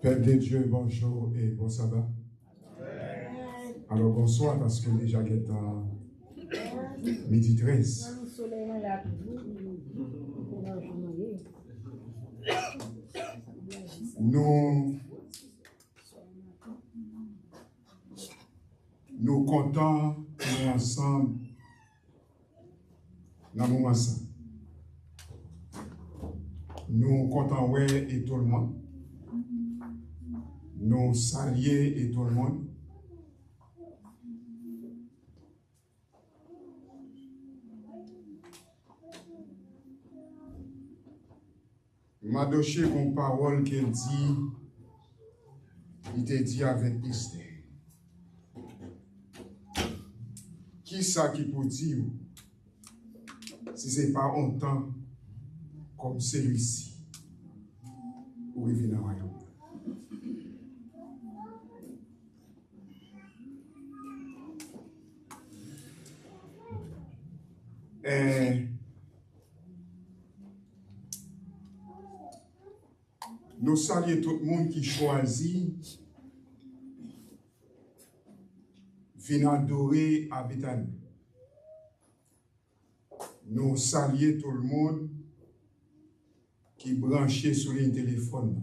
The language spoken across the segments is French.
Père de Dieu, bonjour et bon sabbat. Alors bonsoir parce que déjà il est à midi 13. Nous comptons ensemble dans le moment ça. Nous comptons et tout le monde. Nous saluer et tout le monde. Madoché une parole qu'elle dit, il te dit avec Esther. Qui ça qui peut dire si ce n'est pas un temps comme celui-ci pour vivre dans le royaume? Nous saluons tout le monde qui choisit venir adorer à Bethany. Nous saluons tout le monde qui branché sur les téléphones.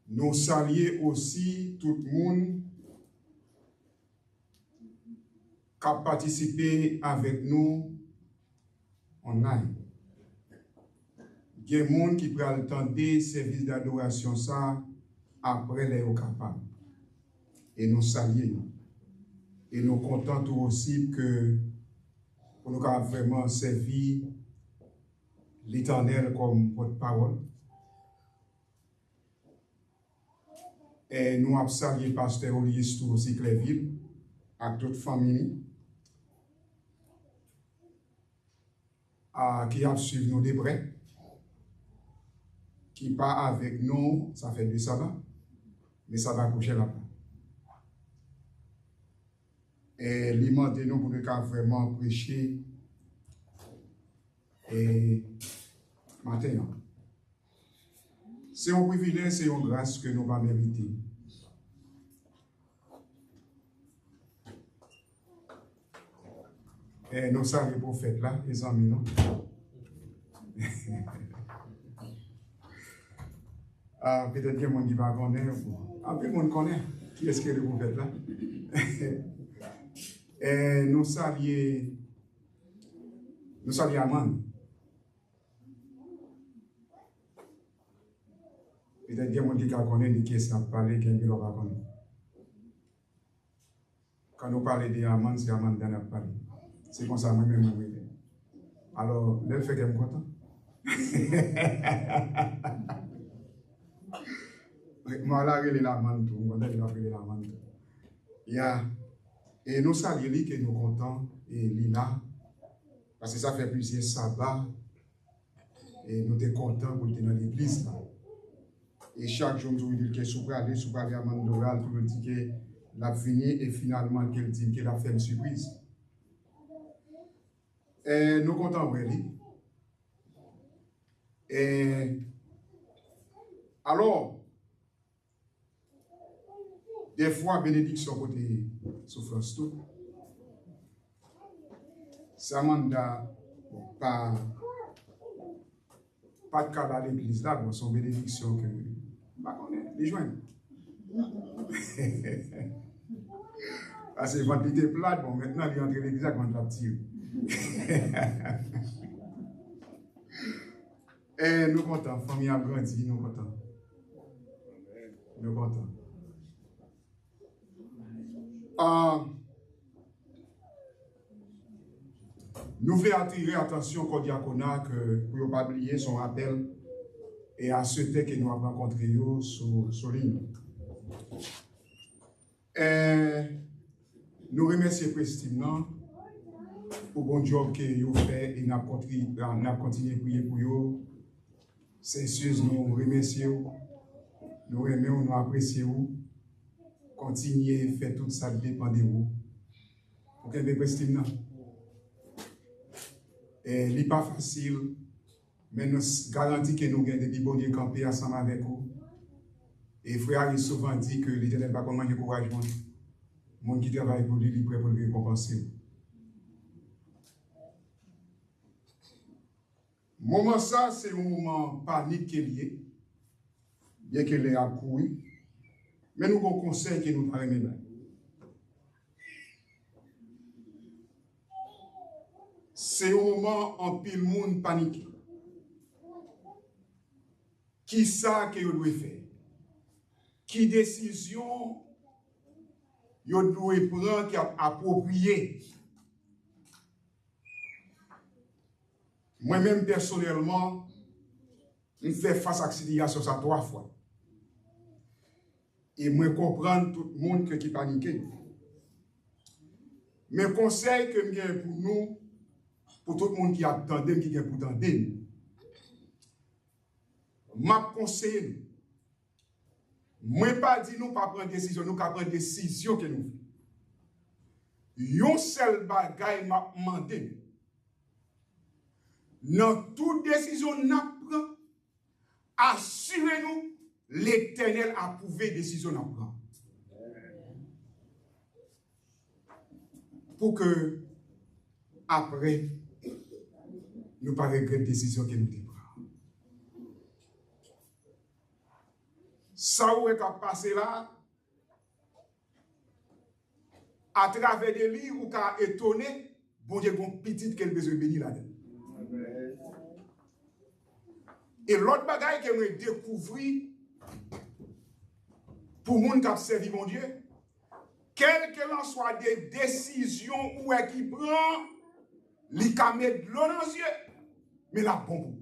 Nous saluons aussi tout le monde qui a participé avec nous online. Il y a des gens qui prennent le temps des services d'adoration ça après les capables. Et nous saluons. Et nous sommes contents aussi que pour nous avons vraiment servi l'Éternel comme porte-parole. Et nous avons salué le pasteur Olivier aussi Cléville, avec toute famille, qui a suivi nous de près, qui part avec nous, ça fait 2 sabbats, mais ça va coucher là-bas. Et l'alimenter nous pour nous vraiment prêcher et maintenant. C'est un privilège, c'est une grâce que nous allons mériter. Et nous savons les prophètes là, les amis, non? Peut-être qu'il y a des gens qui ne connaissent pas. Peu de monde connaît. Qui est-ce que le prophète là? Et nous saluons Aman. Peut-être qu'il y a des gens qui connaissent, qui savent parler, qui ne pas connaître. Quand nous parlons de Aman, c'est Aman qui a parlé. C'est comme ça, moi-même, oui. Alors, là, fait qu'elle est content. Moi, là, il est la manne tout. Moi, là, il est la manne tout. Et nous saluons que nous sommes contents. Et Lila, parce que ça fait plusieurs sabbats. Et nous sommes contents pour être dans l'église. Et chaque jour, nous disons que si vous allez à Mandoral, vous dites que la fini et finalement qu'elle dit qu'elle a fait une surprise. Et nous sommes contents, oui. Et alors, des fois, bénédiction côté souffrance tout. Ça manda pas de cas à l'église là, bon, son bénédiction que bah on est les joindre. Parce que votre était plate, bon maintenant il est entré l'église quand la tire. Et nous contents, famille a grandi, nous contents. Nous contents. Nous voulons attirer l'attention au diaconat pour ne pas oublier son appel et à ceux que nous avons rencontrés sur ligne. Nous remercions Prestime pour le bon job que vous fait et nous avons continué à prier pour vous. C'est sûr, nous remercions, nous aimons, nous apprécions. Continuez, faites tout ça, dépend de vous. Ok, mais Prestime et ce n'est pas facile, mais nous garantissons que nous avons des bons Dieu campés ensemble avec vous. Et frère Harry souvent dit que l'Éternel va comment manger couragement. Le monde qui travaille pour lui, il est prêt pour le récompenser. Moment ça, c'est un moment panique qui est lié, bien qu'elle ait accouru, mais nous avons un conseil qui nous paraît même. C'est un moment en pile monde paniqué. Qui ça que vous devez faire? Qui décision vous devez prendre qui est appropriée? Moi-même, personnellement, je fais face à cette situation 3 fois. Et moi, comprendre tout le monde qui panique. Mais le conseil que j'ai pour nous, pour tout le monde qui attendait, qui est pour attendre, m'a conseillé. Moi, pas dit nous pas prendre décision, nous pas prendre décision que nous faisons. Yon seul bagay m'a demandé. Dans toute décision nous prenons, assurez-nous l'Éternel a approuvé décision nous prenons. Pour que après nous ne pas regretter décision que nous prenons. Ça où est passé là, à travers des livres ou qu'a étonné, bon Dieu, bon petit qu'elle besoin de bénir là-dedans. Et l'autre bagaille que j'ai découvert pour les gens qui ont servi mon Dieu, quelles que soient des décisions où est qui prend, il peut mettre de l'eau dans les yeux, mais la bombe.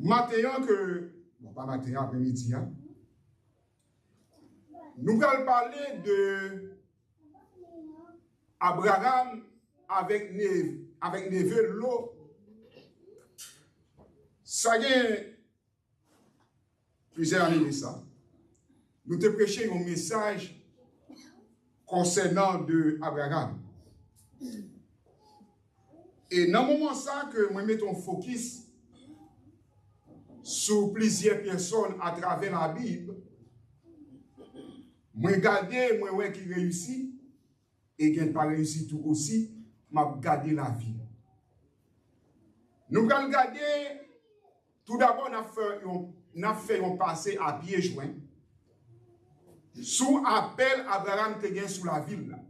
Maintenant que, bon, pas matin, après-midi, hein, nous allons parler de Abraham avec neveu Lot. Ça y est, plusieurs années de ça. Nous te prêchons un message concernant de Abraham. Et dans le moment ça que moi mettons focus sur plusieurs personnes à travers la Bible, moi regarder, moi ouais qui réussit et qui n'a pas réussi tout aussi, m'a regardé la vie. Nous allons regarder, tout d'abord, on a fait un passé à pieds joints, sous appel Abraham te gagne sous la ville. Là.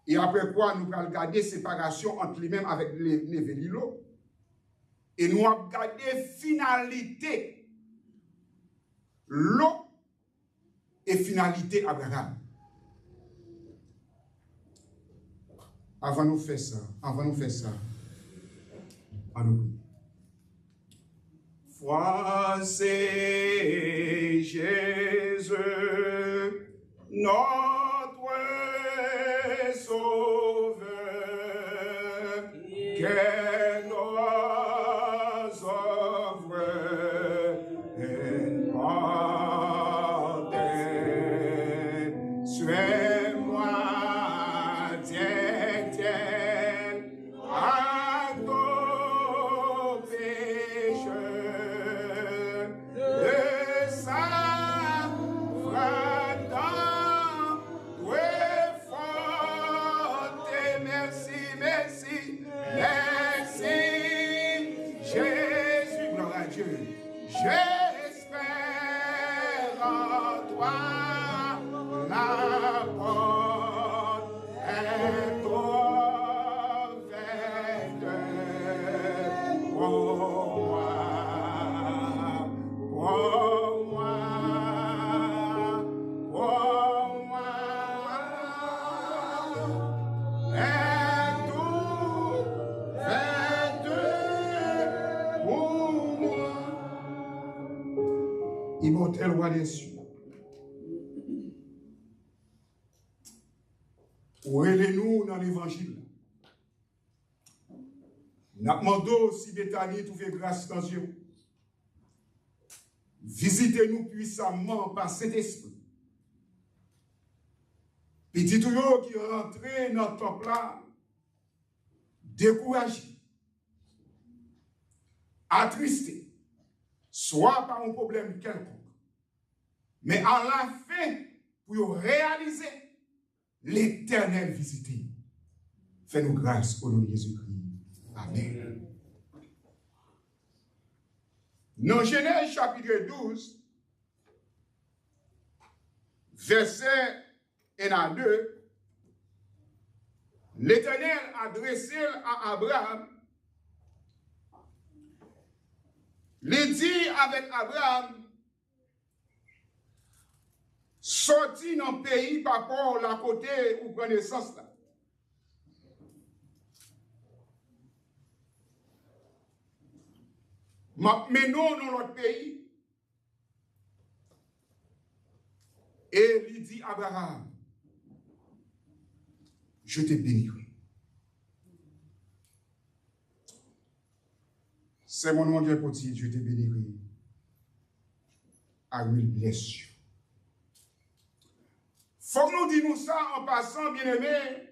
Et après quoi, nous allons regarder séparation entre lui-même avec les Lot. Et nous allons regarder finalité Lot et finalité Abraham. Avant nous faire ça, allons. Foi c'est Jésus, notre Sauveur, que nos œuvres en pardon. Suis-moi, Dieu, à ton péché. J'espère en toi, la porte est ouverte pour moi, est ouverte pour moi. Immortel roi des cieux. Ouvrez-nous dans l'évangile. Nous demandons si Béthanie tout fait grâce dans Dieu. Visitez-nous puissamment par cet esprit. Petit tout qui est rentré dans le temple là, découragé, attristé, soit par un problème quelconque, mais à la fin, pour réaliser l'éternel visité. Fais-nous grâce au nom de Jésus-Christ. Amen. Dans Genèse chapitre 12, verset 1 à 2, l'Éternel adressé à Abraham, il dit avec Abraham, sorti dans le pays par rapport à la côté où prenez naissance là. Mais non dans l'autre pays. Et il dit Abraham, je te bénirai. C'est mon nom de petit, je te bénirai. I will bless you. Faut que nous disions ça en passant, bien-aimé.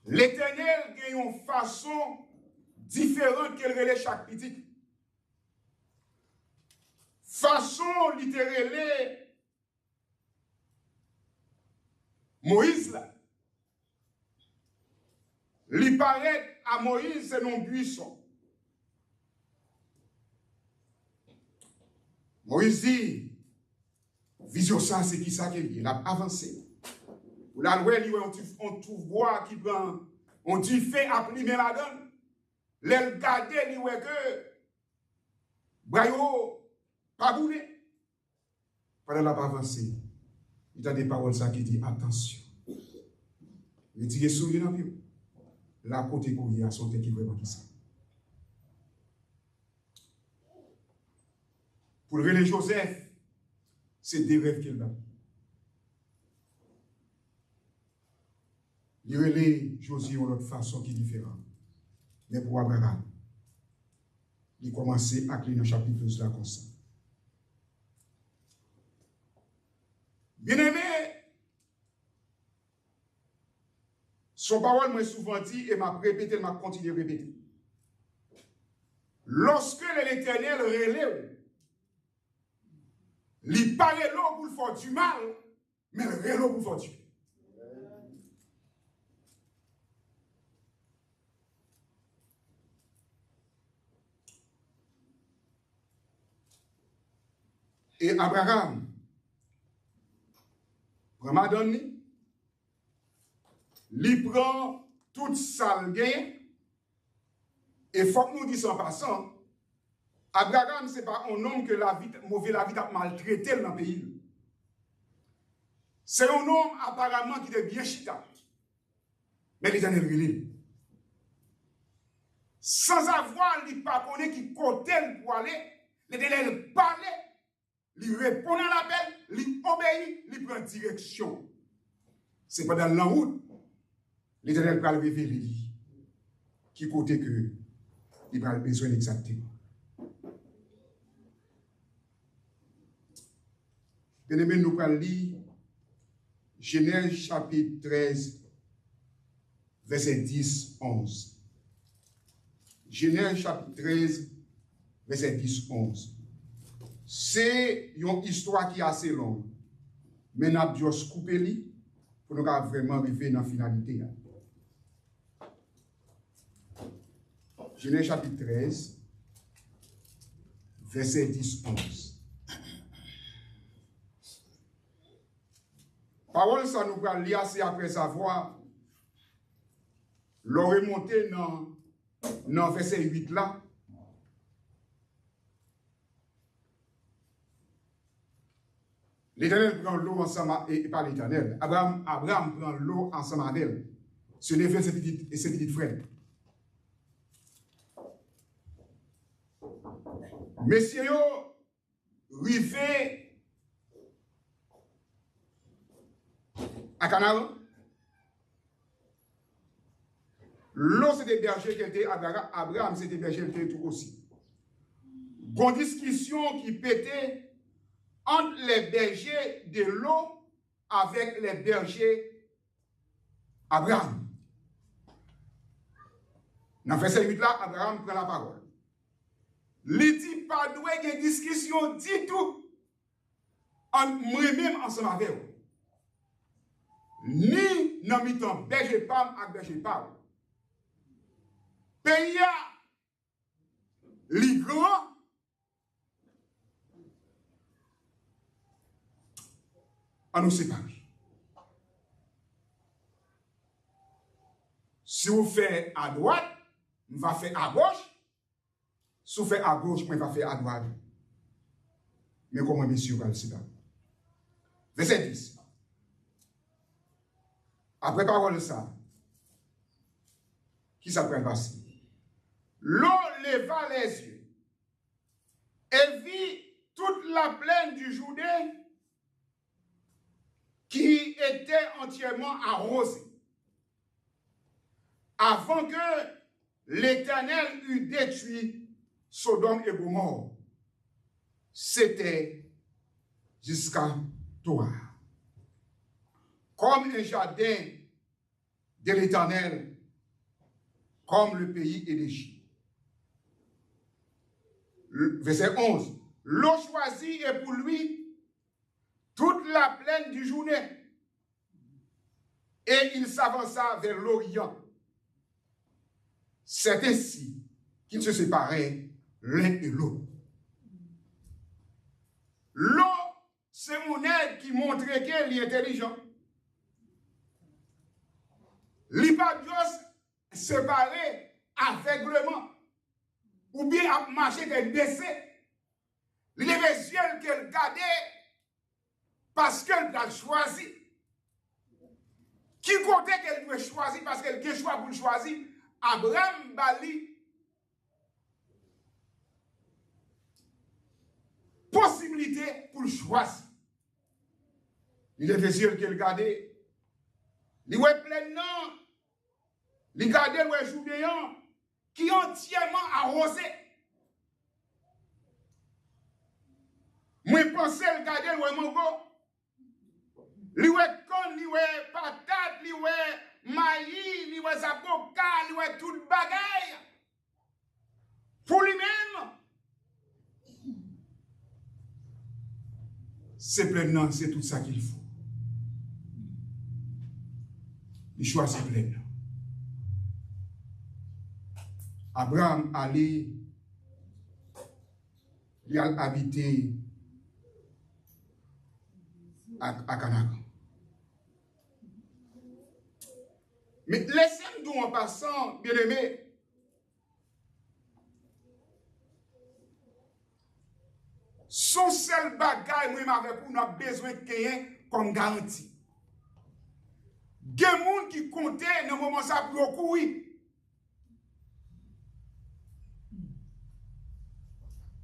L'Éternel a une façon différente qu'elle relève chaque petit. Façon littérale Moïse là. Il paraît à Moïse, c'est non buisson. Moïse dit, vision ça, c'est qui ça qu'il a avancé. Ou la loi, on trouve bois qui prend, on dit fait appliquer la donne. L'aile garder, il ouais que, brayo, pas boulé. Pendant la pas avancé, il y a des paroles ça qui dit attention. Il dit souris dans le la côté courir à son qui vraiment qui ça. Pour le relais Joseph, c'est des rêves qu'il a. Il relais Josué d'une autre façon qui est différente. Mais pour Abraham, il commence à clé dans le chapitre 12 là comme ça. Bien-aimé, son parole m'a souvent dit et m'a répété, m'a continué à répéter. Lorsque l'Éternel relève, il parle l'eau pour faire du mal, mais il relève pour faire du bien. Et Abraham, vraiment donné, il prend toute sa gain, et il faut que nous disions en passant, Abraham, ce n'est pas un homme que la vie a maltraité dans le pays. C'est un homme apparemment qui est bien chita. Mais l'Éternel relève. Sans avoir, il ne pas connaître qui côté pour aller, l'Éternel parlait, il répond à l'appel, il obéit, il prend direction. C'est pas dans la route, l'Éternel va le révéler. Qui côté que il va besoin exactement. Bien-aimé, nous allons lire Genèse chapitre 13, verset 10-11. Genèse chapitre 13, verset 10-11. C'est une histoire qui est assez longue. Mais nous avons dû couper pour nous vraiment arriver dans la finalité. Genèse chapitre 13, verset 10-11. Parole, ça nous va lire assez après savoir. L'on remonté dans verset 8 là. L'Éternel prend l'eau ensemble, et pas l'Éternel. Abraham prend l'eau ensemble avec elle. Ce n'est pas ses petites frères. Messieurs, rivé à Canaan. L'eau, c'était berger qui était Abraham, c'était berger qui était tout aussi. Bonne discussion qui pétait entre les bergers de l'eau avec les bergers Abraham. Dans verset 8 là, Abraham prend la parole. Il dit pas doué une discussion dit tout en moi-même ensemble avec vous. Ni dans mi-temps berger pam avec berger pam. Pays li grand à nous séparer. Si vous faites à droite, on va faire à gauche. Si vous faites à gauche, on va faire à droite. Mais comment messieurs va le citer? Verset 10. Après parole de ça, qui s'appelle passer? L'eau leva les yeux et vit toute la plaine du Jourdain qui était entièrement arrosée. Avant que l'Éternel eût détruit Sodome et Gomorrhe, c'était jusqu'à Toar. Comme un jardin de l'Éternel, comme le pays élégi. Verset 11. L'eau choisie est pour lui toute la plaine du Jourdain. Et il s'avança vers l'Orient. C'est ainsi qu'ils se séparaient l'un et l'autre. L'eau, c'est mon aide qui montrait qu'il est intelligent. L'hypadios séparé aveuglement, ou bien à marcher qu'elle baissait. Il y avait les yeux qu'elle gardait parce qu'elle a choisi. Qui comptait qu'elle doit choisir parce qu'elle a choisi pour choisir? Abraham Bali. Possibilité pour choisir. Il y avait les yeux qu'elle gardait. Il y avait plein de noms. Il gardait le Jourdain qui est entièrement arrosé. Moi, je pensais le garder le mango. Il y avait con, il y avait patate, il y avait maïs, il y avait zapoka, il y avait tout le bagaille. Pour lui-même. C'est pleinement, c'est tout ça qu'il faut. Il choisit pleinement. Abraham allait, il a habité à Canaan. Mais laissez-nous en passant, bien aimé, son seul bagage, moi, avec vous, nous avons besoin de quelqu'un comme garantie. Il y a des gens qui comptaient dans le moment ça pour courir.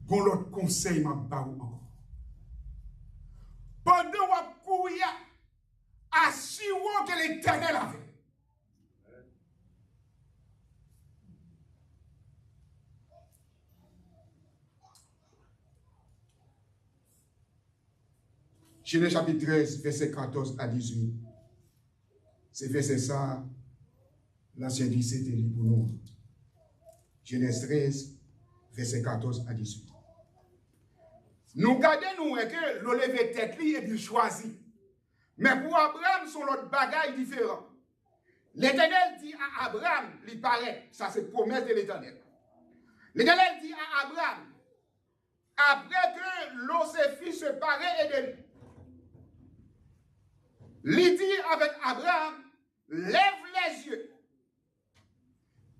Bon, l'autre conseil m'a barré encore. Pendant que vous courez, assurez que l'Éternel avait. Genèse chapitre 13, verset 14 à 18. C'est verset ça, l'ancien dit c'était libre pour nous. Genèse 13, verset 14 à 18. Nous gardons que l'on lève tête et puis choisit. Mais pour Abraham, son autre bagaille différent. L'Éternel dit à Abraham, il paraît, ça c'est promesse de l'Éternel. L'Éternel dit à Abraham, après que l'eau s'est fit se parer et de lui. Il dit avec Abraham, lève les yeux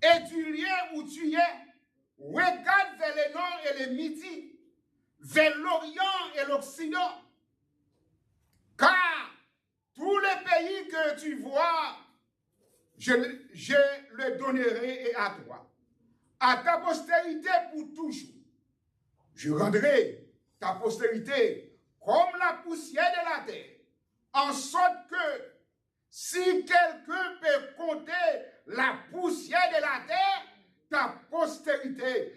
et du lieu où tu es, regarde vers le nord et le midi, vers l'Orient et l'Occident. Car tous les pays que tu vois, je le donnerai à toi, à ta postérité pour toujours. Je rendrai ta postérité comme la poussière de la terre, en sorte que si quelqu'un peut compter la poussière de la terre, ta postérité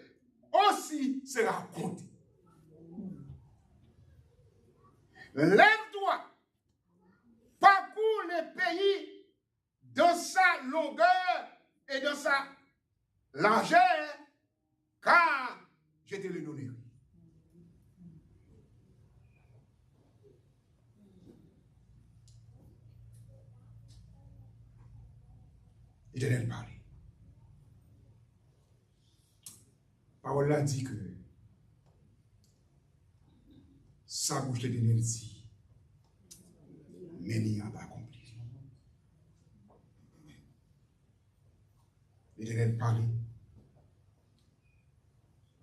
aussi sera comptée. Lève-toi, parcours le pays dans sa longueur et dans sa l'argent, car je te le donnerai. L'Éternel parle. Parole là dit que sa bouche l'Éternel dit, mais il n'y a pas accompli. L'Éternel parle.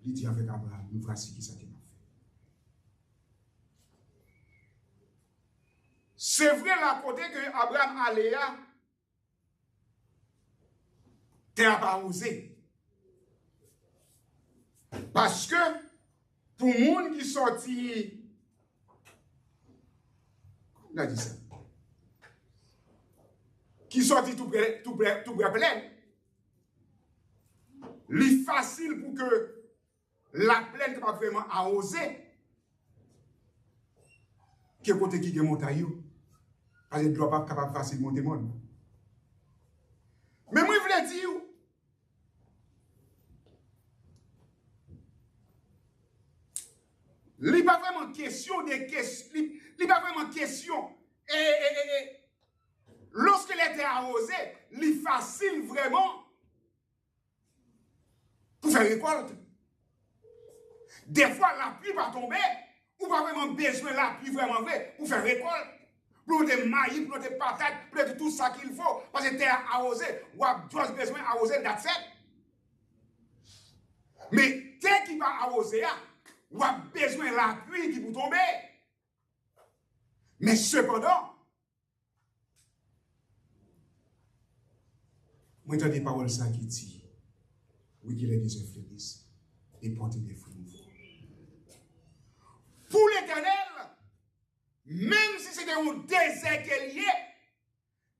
Il dit avec Abraham, nous voici qui ça qui m'a fait. C'est vrai la côté que Abraham allait à, t'es pas osé. Parce que pour le monde qui sortit, on a dit ça, qui sortit tout plein, il facile pour que la plaine ne pas vraiment arroser, que côté qui est montagne, parce qu'il ne doit pas capable facile monter monde. Mais moi, je voulais dire, il n'est pas vraiment question de questions. Il n'est pas vraiment question. Lorsqu'il était arrosé, il est facile vraiment pour faire récolte. Des fois, la pluie va tomber, ou pas vraiment besoin de la pluie vraiment vrai pour faire récolte. Pour des maïs, pour des patates, pour tout ça qu'il faut. Parce que terre arrosée, ou a besoin d'arroser that's it. Mais terre qui va arroser, ou a besoin de la pluie qui peut tomber. Mais cependant, moi j'entends des paroles ça qui dit, oui qu'il est des influences et porter des fruits nouveaux. Pour l'Éternel, même si c'était un désert qu'il y est,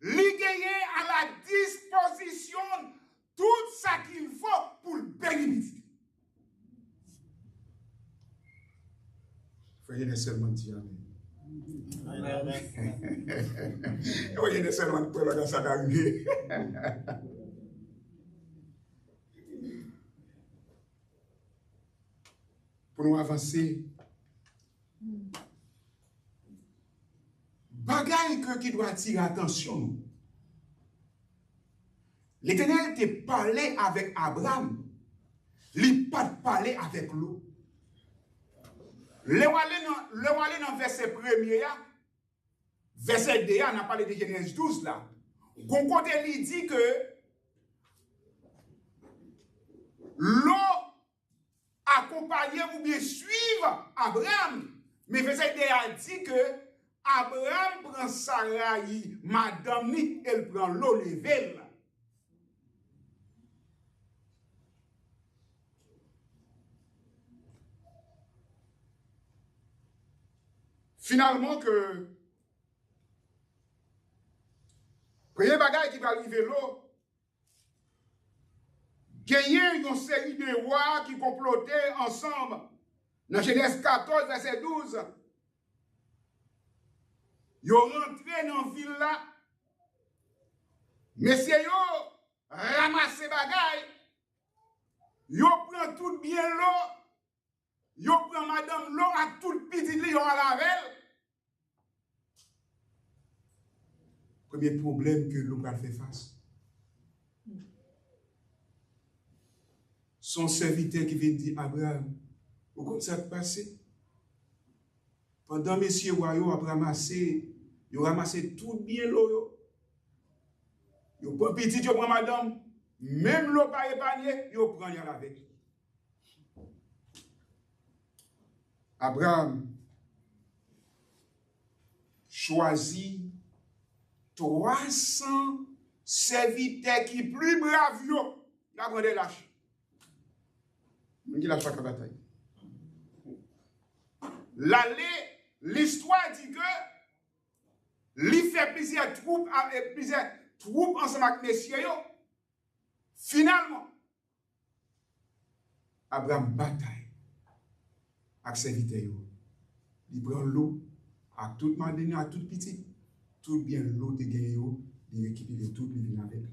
il gagne à la disposition tout ça qu'il faut pour le bénéficier. Il faut seulement dire Amen. Il faut seulement dire que ça va arriver. Pour nous avancer, bagaille qui doit attirer attention. L'Éternel te parlé avec Abraham, il n'a pas parlé avec l'eau. Le aller dans verset 1er, verset 2, on a parlé de Genèse 12 là. Gon côté il dit que l'eau accompagnait ou bien suivre Abraham. Mais verset 2 a dit que Abraham prend Sarai, madame ni, elle prend l'eau levée. Finalement que premier bagage qui va arriver l'eau, gagner une série de rois qui complotaient ensemble. Dans Genèse 14, verset 12, ils rentré dans la ville là. Messieurs, ils ramassent bagay. Ils prennent tout bien l'eau. Ils prennent madame l'eau à tout petit lit à la veille. Premier problème que l'eau a fait face. Son serviteur qui vient dire Abraham, pourquoi ça te passe? Pendant messieurs royaux a ramassé, ils ont ramassé tout bien l'eau. Ils ont pris petit, ils ont pris madame, même l'eau pas épargnée, ils ont pris rien avec. Abraham choisit 300 serviteurs qui plus braves, il a grandi lâche. Il lâche pas la bataille. L'histoire dit que il fait plusieurs troupes ensemble avec messieurs. Finalement, Abraham bataille avec ses serviteurs. Il prend l'eau à tout mandé, à tout petit, tout bien l'eau de gagné, il récupère tout, il vient avec.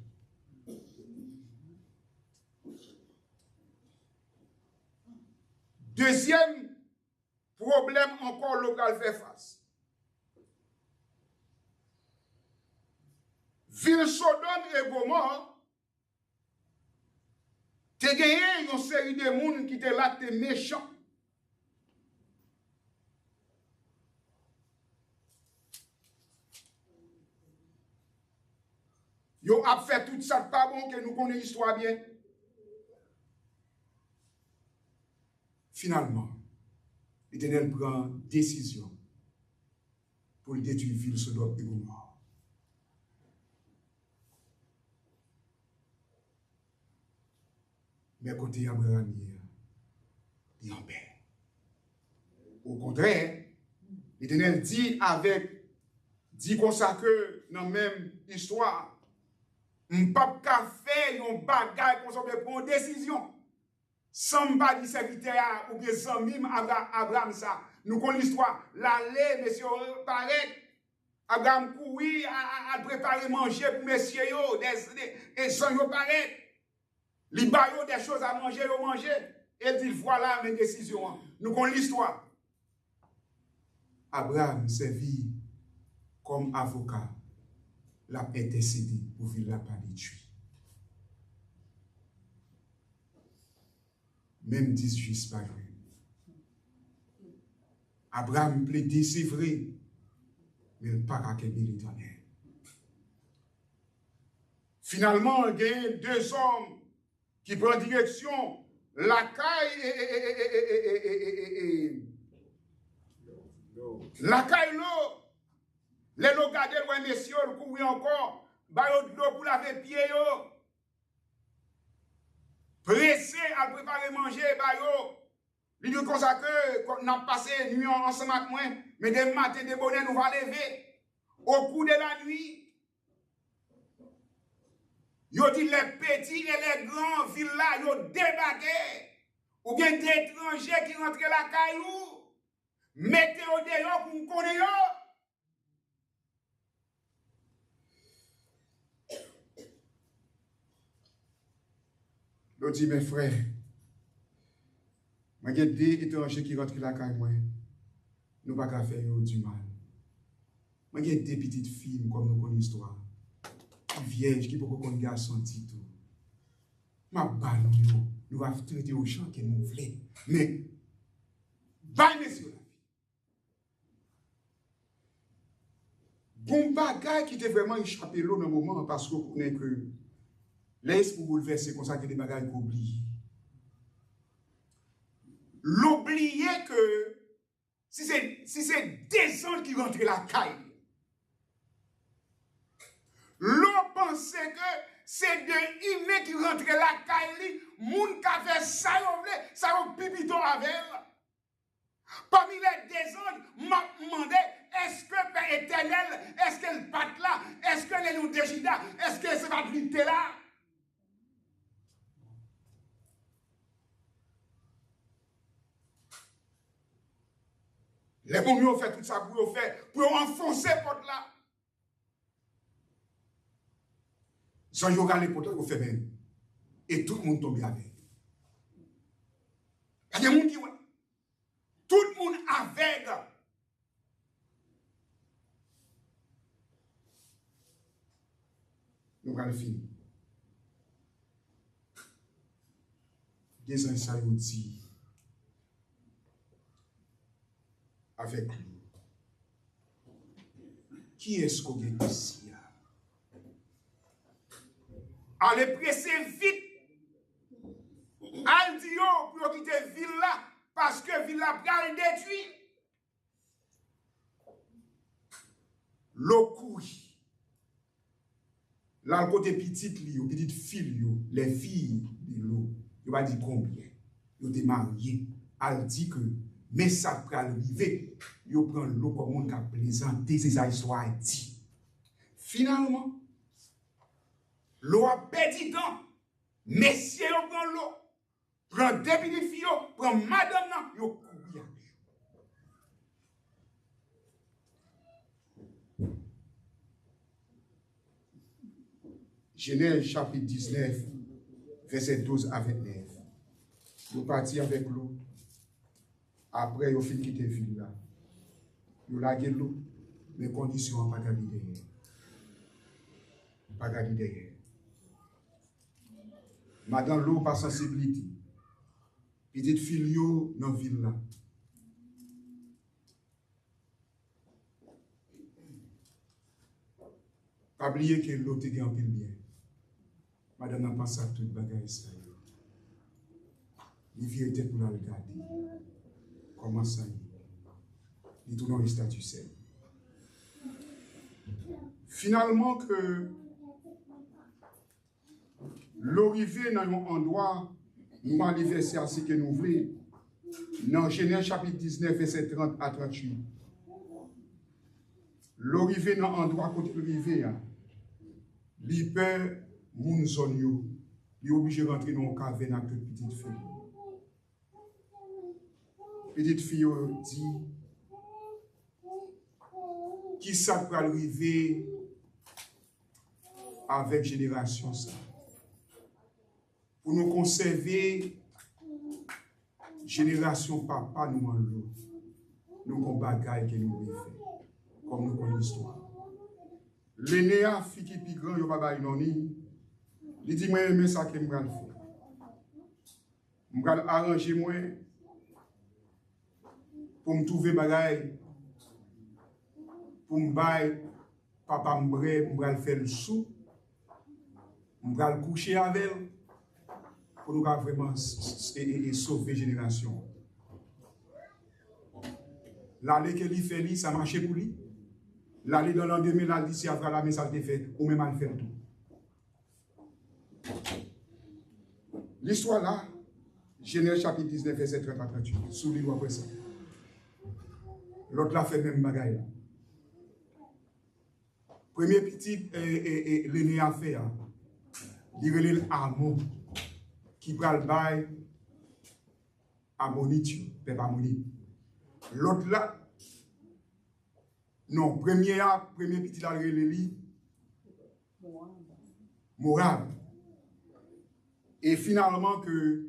Deuxième problème encore local fait face. Ville Sodome et Gomorrhe, te gagné une série de monde qui te là, te méchant. Yo a fait tout ça pas bon que nous connaissons l'histoire bien. Finalement, l'Éternel prend décision pour détruire la ville Sodome et Gomorrhe. Mais côté Abraham, il est en paix. Au contraire, l'Éternel dit comme ça que dans la même histoire, on pas qu'à faire un bagage pour prendre une décision. Sans pas dire serviteur ou bien sans mime Abraham ça. Nous connaissons l'histoire. L'aller, messieurs, paraît. Abraham courir à préparer manger pour messieurs, des gens yo paraît. Il baille des choses à manger, yo manger. Et dit voilà mes décisions. Nous connaissons l'histoire. Abraham servit comme avocat. La intercédé pour vivre la pas détruite. Même 10 juifs pas joué. Abraham plaidait, c'est vrai, mais il n'a pas accueilli l'Éternel. Finalement, il y a deux hommes qui prennent direction, la caille la caille l'eau. Les lots gardés, loin messieurs, le courir encore, baillot de l'eau pour laver pied yo. Pressé à préparer manger, baillot. Il dit comme ça que qu'on a passé nuit ensemble avec moi, mais des matins de bonheur nous va lever. Au cours de la nuit, yo dit les petits et les grands villas, yo débarqué. Ou bien des étrangers qui rentrent la caillou. Mettez au dehors pour nous connaître. Je dis, mes frères, il y a des étrangers qui rentrent la caille, moi. Nous ne pouvons pas faire du mal. Il y a des petites filles, comme nous connaissons l'histoire, vierges qui peuvent connaître garçon titre. Ma balle, nous allons traiter au champ que nous voulons. Mais, bye, messieurs, la vie. Bon bagage qui était vraiment échappé l'eau dans le moment parce qu'on connaît que l'esprit bouleversé comme ça que des bagages qu'on oublie. L'oublier que si c'est des anges qui rentrent la caille, l'on pensait que c'est des humains qui rentrent la caille, moun qui fait ça, ça on pipito avec elle. Parmi les deux anges, m'a demandé, est-ce que Père éternel, est-ce qu'elle patte là, est-ce qu'elle est nous déchida, est-ce que c'est pas vite là? Les bons ont fait tout ça pour enfoncer porte là. Sans y regarder porte là, fait même. Et tout le monde tombe avec. Il y a des gens qui ouais. Tout le monde aveugle. Nous allons finir. Des ans, dit avec lui. Qui est-ce qu'on est ici? Allez presser vite. Al dit pour quitter la ville là, parce que la ville là va détruire. L'eau couille. Là, le côté petit, petite fille, les filles de l'eau, il va dire combien. Ils sont mariés. Elle dit que, mais ça peut arriver. Ils prennent l'eau comme on a plaisanté, c'est ça histoire dit. Finalement, l'eau a perdu temps. Messieurs, ils prennent l'eau. Prends deux petites filles, prends madame, ils courent. Genèse chapitre 19, verset 12 à 29. Nous partons avec l'eau. Après, il fin quitter ville là. Il a de l'eau, mais conditions pas gagner derrière. Pas gagner derrière. Madame l'eau pas sensibilité. Petite fille dans la ville là. Pas oublier que l'eau te dit en pile bien. Madame n'a pas ça tout bagage ça. Il vient tête pour la regarder. Comment ça y est? Il tourne le statut seul. Finalement que l'arrivée dans un endroit, nous anniversaire ainsi que nous voulons, dans Genèse chapitre 19, verset 30 à 38. L'arrivée dans un endroit côté l'arrivée, il peur moun zone yo, il est obligé de rentrer dans un caverne avec toute petite fille. Petite fille dit, qui ça peut arriver avec génération ça? Pour nous conserver, génération papa nous en l'eau, nous avons bagaille que nous vivons, comme nous connaissons l'histoire. L'aîné a fille qui est plus grand, il n'y a pas de non. Il dit, moi, j'aime ça que je vais faire. Je vais arranger moi pour me trouver bagaille, pour me bailler, papa me bré, je vais faire le sou, je vais coucher avec elle, pour nous vraiment sauver la génération. L'année que lui fait, ça marchait pour lui. L'année dans l'an 2000, il dit, si après la messe a été faite, ou même elle fait tout. L'histoire là, Genèse chapitre 19, verset 30 à 38, sous les lois après ça. L'autre l'a fait même bagaille. Premier petit, l'aîné a fait, il relève Amon, qui prend le bail, Amonite, peuple Amonite. L'autre là, non, premier petit là, relève Moab. Et finalement, que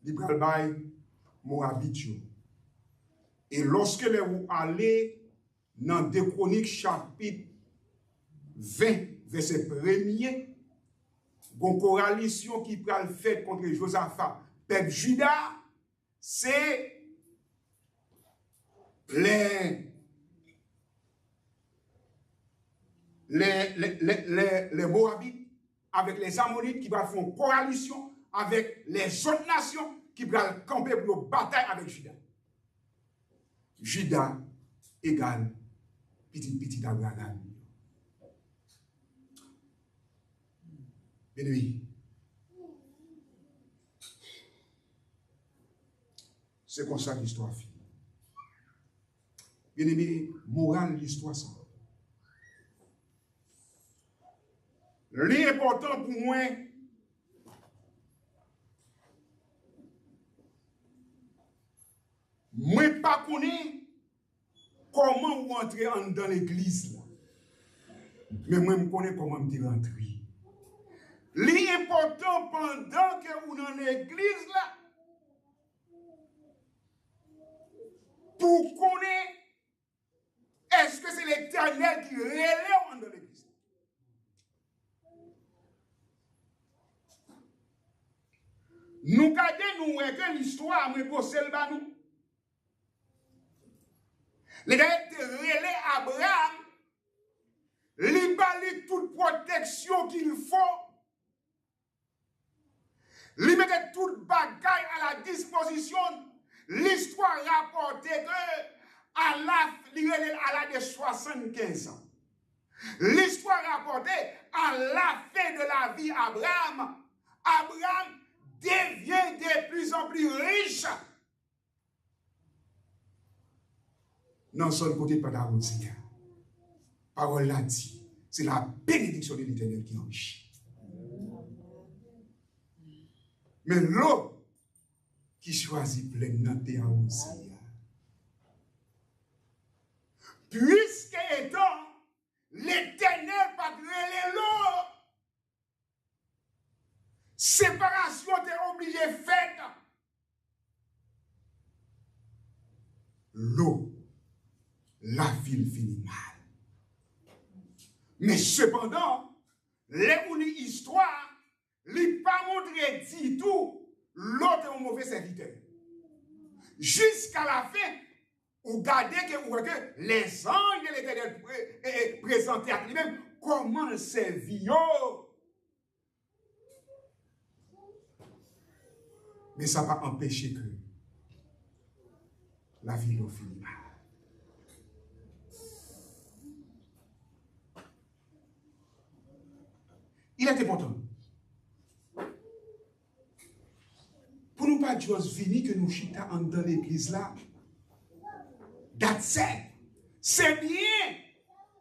il prend le bail, Moabite. Et lorsque vous allez dans 2 Chroniques chapitre 20, verset 1er, une coalition qui prend le fait contre Josaphat, peuple Juda, c'est les Moabites avec les Ammonites qui vont faire une coalition avec les autres nations qui vont camper pour une bataille avec Juda. Juda égale petit Abraham. Bien-aimé, c'est comme ça que l'histoire finit. Bien-aimé, morale l'histoire ça. L'important pour moi, moi pas connais comment vous entrez dans l'église là. Mais moi je connais comment me rentrer. L'important pendant que vous dans l'église là, pour connaître est-ce que c'est l'Éternel qui relève dans l'église. Nous gardons que l'histoire me pose le banou. L'Éternel relève Abraham, lui balise toute protection qu'il faut. Lui mettait toute bagaille à la disposition. L'histoire rapporte que à la de 75 ans. L'histoire rapporte à la fin de la vie Abraham devient de plus en plus riche. Non, seul côté pas d'argent, Seigneur. Parole l'a dit. C'est la bénédiction de l'Éternel qui enrichit. Mais l'homme qui choisit pleinement tes arrosés. Puisque étant l'Éternel patronne l'eau, séparation t'est obligé faite. l'eau, la ville finit mal. Mais cependant, les histoires, il pas montré du tout l'autre est un mauvais serviteur. Jusqu'à la fin, vous regardez que les anges de l'Éternel présentaient à lui-même comment le servir. Mais ça va empêcher que la vie ne finit mal. Il est important. Pour nous pas dire fini que nous chita dans l'église là. C'est bien.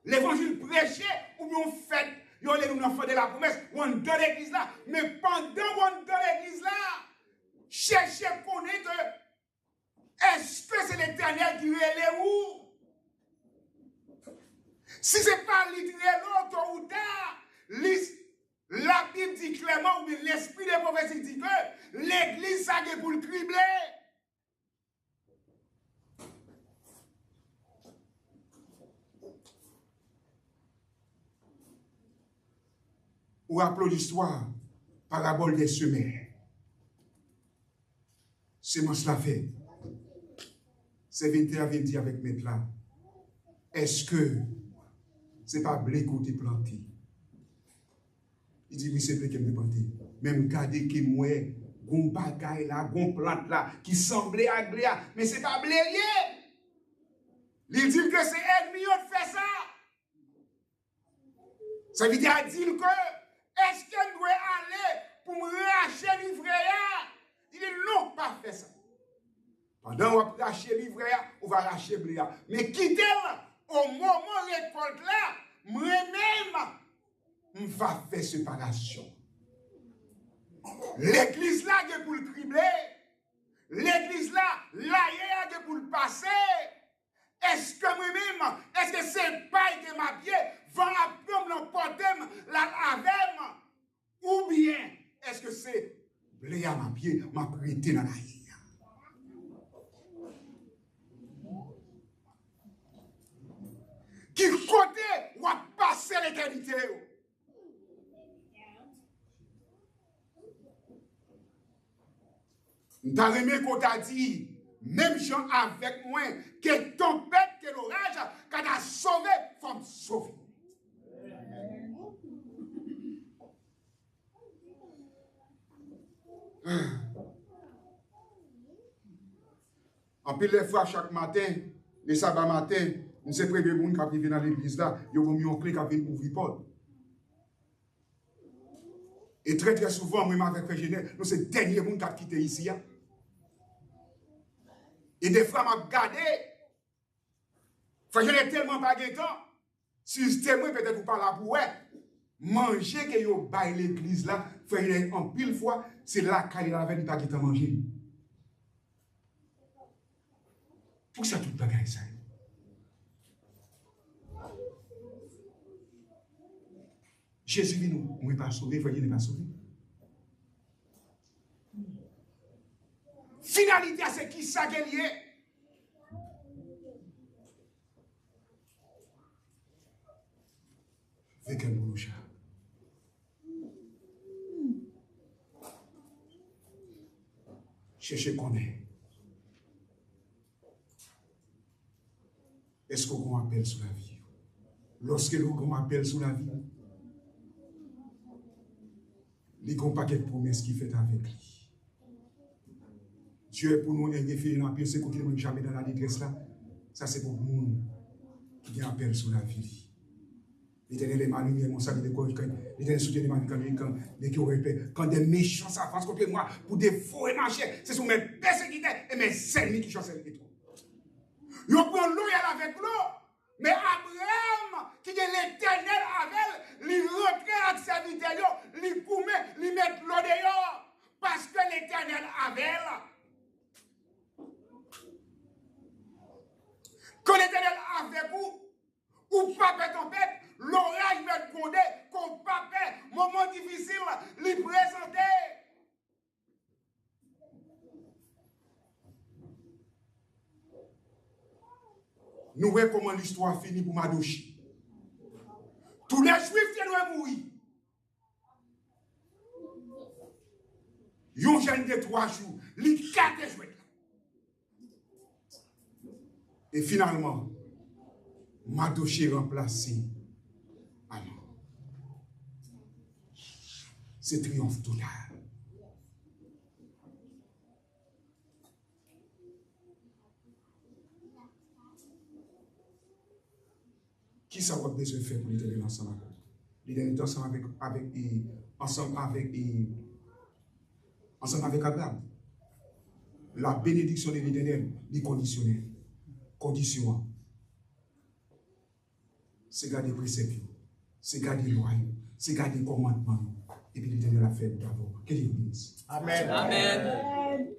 L'évangile prêché ou bien fait, nous enfants de la promesse, on dans l'église là. Mais pendant qu'on dans l'église là, cherchez à connaître que est-ce que c'est l'Éternel qui est où? Si ce n'est pas littéralement tôt ou tard, la Bible dit clairement, ou l'esprit des prophéties dit que l'église a pour le cribler. Ou rappelons l'histoire, parabole des semeurs. Semence la fait. C'est 21 à 20 avec mes plats. Est-ce que c'est pas blé qu'on t'a planté? Il dit oui, c'est blé qui m'a planté. Même regardez que moi, gon bagaille là, gon plante là, qui semblait agréable, mais c'est pas blé lié. Il dit que c'est ennemi qui fait ça. Ça veut dire que est-ce qu'elle doit aller pour me racheter le livret? Il dit non, pas faire ça. Pendant qu'on va racheter le livret, on va racheter le blé. Mais quittez-le au moment de récolte là, moi-même, on va faire séparation. L'église là, est pour le cribler. L'église là, là, est pour le passer. Est-ce que moi-même, est-ce que c'est paille de ma pied, va apprendre l'emporter la avec, ou bien est-ce que c'est blé à ma pied, m'a prêté dans la vie? Qui côté ou a passé l'éternité? T'as aimé qu'on t'a dit, même gens avec moi, que tempête, que l'orage, quand t'as sauvé, faut me sauver. En pile les fois, chaque matin, les sabbats matin, nous sommes prévenus pour nous qui vivent dans l'église là, ils ont mis un clé qui vient ouvrir porte. Et très très souvent, moi avec Frère Genève, nous sommes les derniers gens qui ont quitté ici. Et des fois, je regardé, Frère Genève tellement pas de temps, si je témoin peut-être vous parlez pour manger que vous baillez l'église là, Frère Genève en pile fois, c'est là qu'il a pas qui t'a mangé. Pour ça, tout le bagage ça. Jésus dit nous, on n'est pas sauvé, Frère Genève n'est pas sauvé. Finalité, c'est qui ça qui est lié? Avec un boulot. Cherchez qu'on est. Est-ce qu'on appelle sur la vie? Lorsque nous appelle sur la vie, il y a un paquet de promesses qui fait avec lui. Dieu est pour nous référer dans la pièce, c'est qu'on ne jamais dans la détresse là. Ça, c'est pour le monde qui a appel sur la vie. L'Éternel est ma lumière, mon salut de corps. L'Éternel soutient ma vie quand des méchants s'avancent contre moi pour dévorer ma chair. Ce sont mes persécuteurs et mes ennemis qui chancellent les toi. Ils prennent l'eau avec l'eau. Mais Abraham, qui est l'Éternel avec, lui retrait avec serviteur, lui coumet, lui met l'eau dehors. Parce que l'Éternel avec. Quand l'Éternel avec vous, ou pas fait tempête, l'orage va te gronder, qu'on pas fait, moment difficile, lui présenter. Nous voyons comment l'histoire finit pour Madouchi. Tous les Juifs qui doivent mourir. Ils ont jeune de 3 jours. Les 4 jours. Et finalement, Madouchi est remplacé. Alors, c'est triomphe total. Qui ça va besoin de faire pour l'éternel ensemble avec l'éternel ensemble avec Abraham. La bénédiction de l'éternel est conditionnelle. Condition. C'est garder les préceptes, c'est garder les lois, c'est garder les commandements. Et puis l'éternel a fait d'abord. Que Dieu bénisse. Amen. Amen.